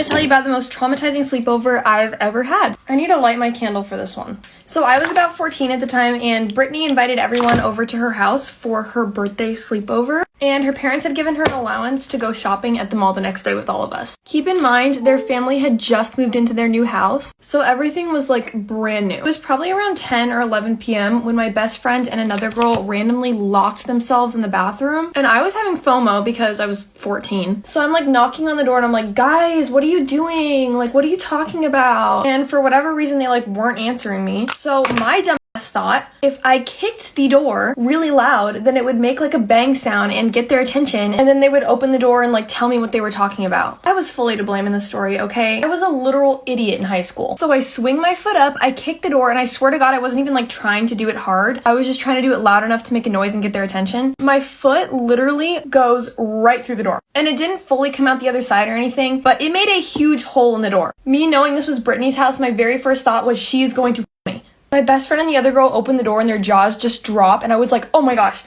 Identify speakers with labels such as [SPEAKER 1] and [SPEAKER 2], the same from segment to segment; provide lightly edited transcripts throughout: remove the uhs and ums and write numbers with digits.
[SPEAKER 1] to tell you about the most traumatizing sleepover I've ever had. I need to light my candle for this one. So I was about 14 at the time, and Brittany invited everyone over to her house for her birthday sleepover, and her parents had given her an allowance to go shopping at the mall the next day with all of us. Keep in mind, their family had just moved into their new house, so everything was like brand new. It was probably around 10 or 11 p.m. when my best friend and another girl randomly locked themselves in the bathroom, and I was having FOMO because I was 14. So I'm like knocking on the door and I'm like, guys, what are you doing? Like, what are you talking about? And for whatever reason, they like weren't answering me. So my dumb ass thought if I kicked the door really loud, then it would make like a bang sound and get their attention, and then they would open the door and like tell me what they were talking about. I was fully to blame in this story, okay? I was a literal idiot in high school. So I swing my foot up, I kick the door, and I swear to God, I wasn't even like trying to do it hard. I was just trying to do it loud enough to make a noise and get their attention. My foot literally goes right through the door. And it didn't fully come out the other side or anything, but it made a huge hole in the door. Me knowing this was Brittany's house, my very first thought was she is going to me. My best friend and the other girl opened the door and their jaws just drop, and I was like, oh my gosh,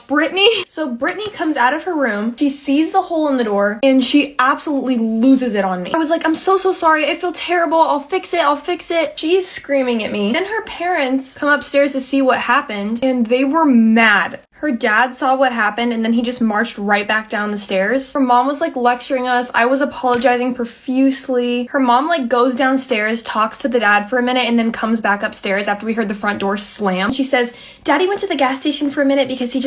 [SPEAKER 1] Brittany. So Brittany comes out of her room, she sees the hole in the door, and she absolutely loses it on me. I was like, I'm so sorry, I feel terrible, I'll fix it. She's screaming at me. Then her parents come upstairs to see what happened, and they were mad. Her dad saw what happened, and then he just marched right back down the stairs. Her mom was like lecturing us. I was apologizing profusely. Her mom like goes downstairs, talks to the dad for a minute, and then comes back upstairs after we heard the front door slam. She says, Daddy went to the gas station for a minute because he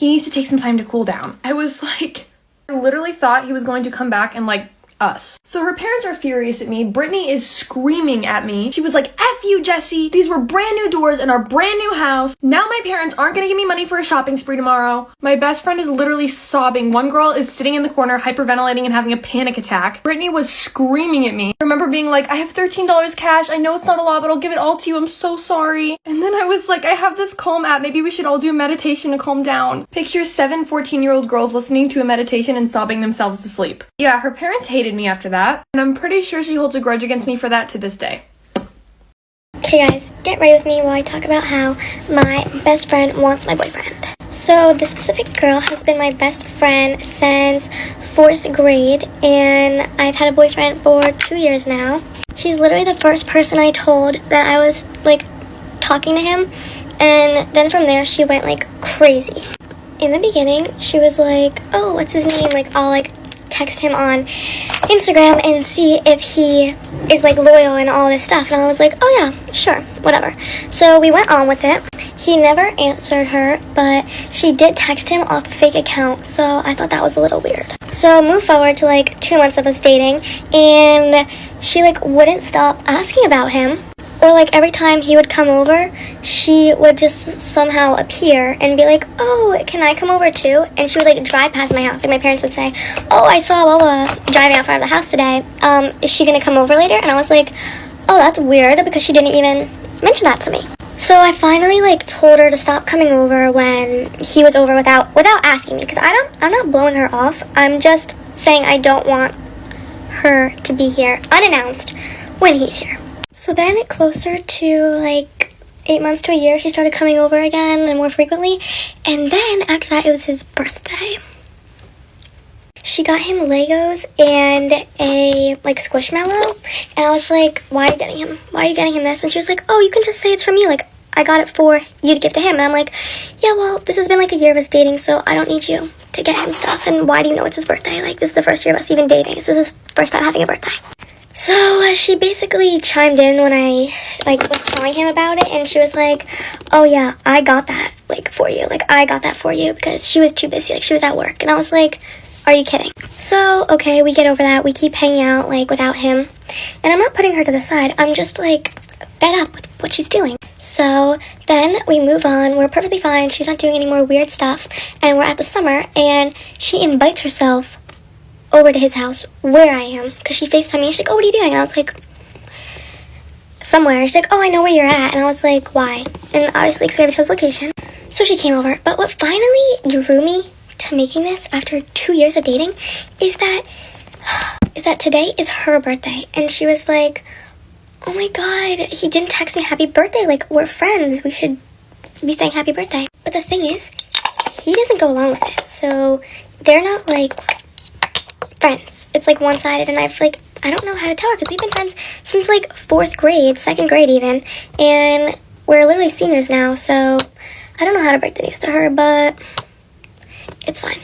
[SPEAKER 1] needs to take some time to cool down. I was like, I literally thought he was going to come back and like us. So her parents are furious at me. Brittany is screaming at me. She was like, F you, Jessie. These were brand new doors in our brand new house. Now my parents aren't gonna give me money for a shopping spree tomorrow. My best friend is literally sobbing. One girl is sitting in the corner hyperventilating and having a panic attack. Brittany was screaming at me. I remember being like, I have $13 cash. I know it's not a lot, but I'll give it all to you. I'm so sorry. And then I was like, I have this Calm app. Maybe we should all do a meditation to calm down. Picture 7 14-year-old girls listening to a meditation and sobbing themselves to sleep. Yeah, her parents hated me after that, and I'm pretty sure she holds a grudge against me for that to this day.
[SPEAKER 2] Okay guys, get ready with me while I talk about how my best friend wants my boyfriend. So this specific girl has been my best friend since 4th grade, and I've had a boyfriend for 2 years now. She's literally the first person I told that I was like talking to him, and then from there she went like crazy. In the beginning, she was like, oh, what's his name? Like, I'll like text him on Instagram and see if he is like loyal and all this stuff, and I was like, oh yeah, sure, whatever. So we went on with it. He never answered her, but she did text him off a fake account, so I thought that was a little weird. So move forward to like 2 months of us dating, and she like wouldn't stop asking about him. Or like every time he would come over, she would just somehow appear and be like, oh, can I come over too? And she would like drive past my house. Like my parents would say, oh, I saw blah blah driving out front of the house today. Is she gonna come over later? And I was like, oh, that's weird, because she didn't even mention that to me. So I finally like told her to stop coming over when he was over without asking me, because I'm not blowing her off. I'm just saying I don't want her to be here unannounced when he's here. So then closer to like 8 months to a year, she started coming over again and more frequently. And then after that, it was his birthday. She got him Legos and a like Squishmallow. And I was like, why are you getting him this? And she was like, oh, you can just say it's from you. Like, I got it for you to give to him. And I'm like, yeah, well, this has been like a year of us dating, so I don't need you to get him stuff. And why do you know it's his birthday? Like, this is the first year of us even dating. This is his first time having a birthday. So she basically chimed in when I like was telling him about it, and she was like, oh yeah, I got that like for you. Like, I got that for you, because she was too busy. Like, she was at work. And I was like, are you kidding? So, okay, we get over that. We keep hanging out like without him. And I'm not putting her to the side. I'm just like fed up with what she's doing. So then we move on. We're perfectly fine. She's not doing any more weird stuff. And we're at the summer, and she invites herself over to his house where I am, because she FaceTimed me. She's like, oh, what are you doing? And I was like, somewhere. She's like, oh, I know where you're at. And I was like, why? And obviously, because we have each other's location. So she came over. But what finally drew me to making this after 2 years of dating is that today is her birthday. And she was like, oh my God, he didn't text me happy birthday. Like, we're friends. We should be saying happy birthday. But the thing is, he doesn't go along with it. So they're not like friends. It's like one-sided, and I I don't know how to tell her because we've been friends since like 4th grade, 2nd grade even, and we're literally seniors now, so I don't know how to break the news to her, but it's fine.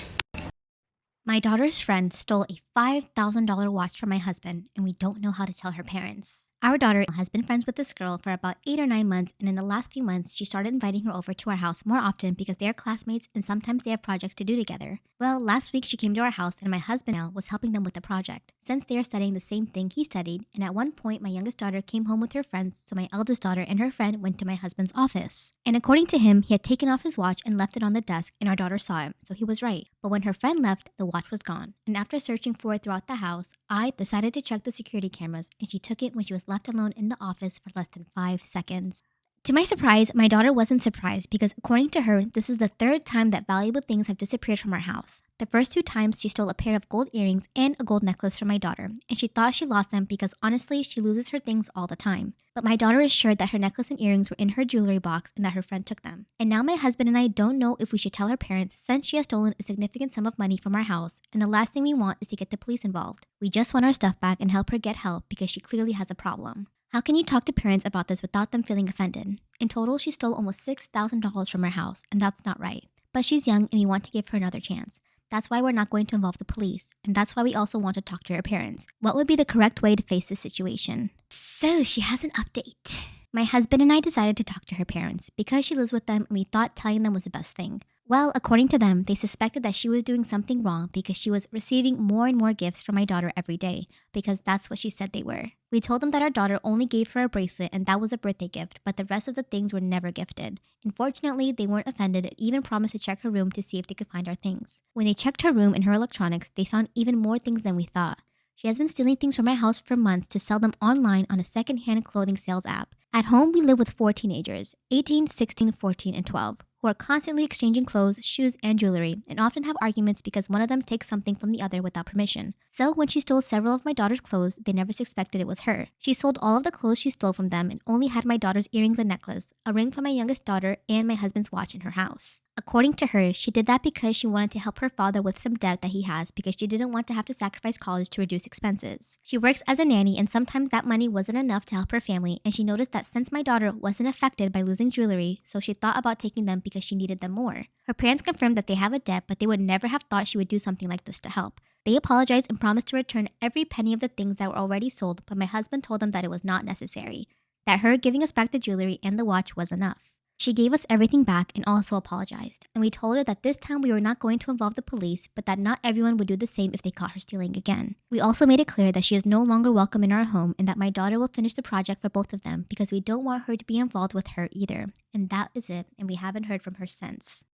[SPEAKER 3] My daughter's friend stole a $5,000 watch from my husband, and we don't know how to tell her parents. Our daughter has been friends with this girl for about 8 or 9 months, and in the last few months, she started inviting her over to our house more often because they are classmates and sometimes they have projects to do together. Well, last week she came to our house and my husband Al was helping them with the project, since they are studying the same thing he studied, and at one point my youngest daughter came home with her friends, so my eldest daughter and her friend went to my husband's office. And according to him, he had taken off his watch and left it on the desk, and our daughter saw him, so he was right. But when her friend left, the watch was gone, and after searching for it throughout the house, I decided to check the security cameras, and she took it when she was left alone in the office for less than 5 seconds. To my surprise, my daughter wasn't surprised because according to her, this is the 3rd time that valuable things have disappeared from our house. The first 2 times she stole a pair of gold earrings and a gold necklace from my daughter, and she thought she lost them because honestly, she loses her things all the time. But my daughter is sure that her necklace and earrings were in her jewelry box and that her friend took them. And now my husband and I don't know if we should tell her parents since she has stolen a significant sum of money from our house, and the last thing we want is to get the police involved. We just want our stuff back and help her get help because she clearly has a problem. How can you talk to parents about this without them feeling offended? In total, she stole almost $6,000 from our house, and that's not right. But she's young and we want to give her another chance. That's why we're not going to involve the police, and that's why we also want to talk to her parents. What would be the correct way to face this situation? So she has an update. My husband and I decided to talk to her parents because she lives with them and we thought telling them was the best thing. Well, according to them, they suspected that she was doing something wrong because she was receiving more and more gifts from my daughter every day, because that's what she said they were. We told them that our daughter only gave her a bracelet and that was a birthday gift, but the rest of the things were never gifted. Unfortunately, they weren't offended and even promised to check her room to see if they could find our things. When they checked her room and her electronics, they found even more things than we thought. She has been stealing things from my house for months to sell them online on a second-hand clothing sales app. At home, we live with 4 teenagers, 18, 16, 14, and 12, who are constantly exchanging clothes, shoes, and jewelry, and often have arguments because one of them takes something from the other without permission. So when she stole several of my daughter's clothes, they never suspected it was her. She sold all of the clothes she stole from them and only had my daughter's earrings and necklace, a ring from my youngest daughter, and my husband's watch in her house. According to her, she did that because she wanted to help her father with some debt that he has because she didn't want to have to sacrifice college to reduce expenses. She works as a nanny and sometimes that money wasn't enough to help her family, and she noticed that since my daughter wasn't affected by losing jewelry, so she thought about taking them because she needed them more. Her parents confirmed that they have a debt, but they would never have thought she would do something like this to help. They apologized and promised to return every penny of the things that were already sold, but my husband told them that it was not necessary, that her giving us back the jewelry and the watch was enough. She gave us everything back and also apologized, and we told her that this time we were not going to involve the police, but that not everyone would do the same if they caught her stealing again. We also made it clear that she is no longer welcome in our home and that my daughter will finish the project for both of them because we don't want her to be involved with her either. And that is it, and we haven't heard from her since.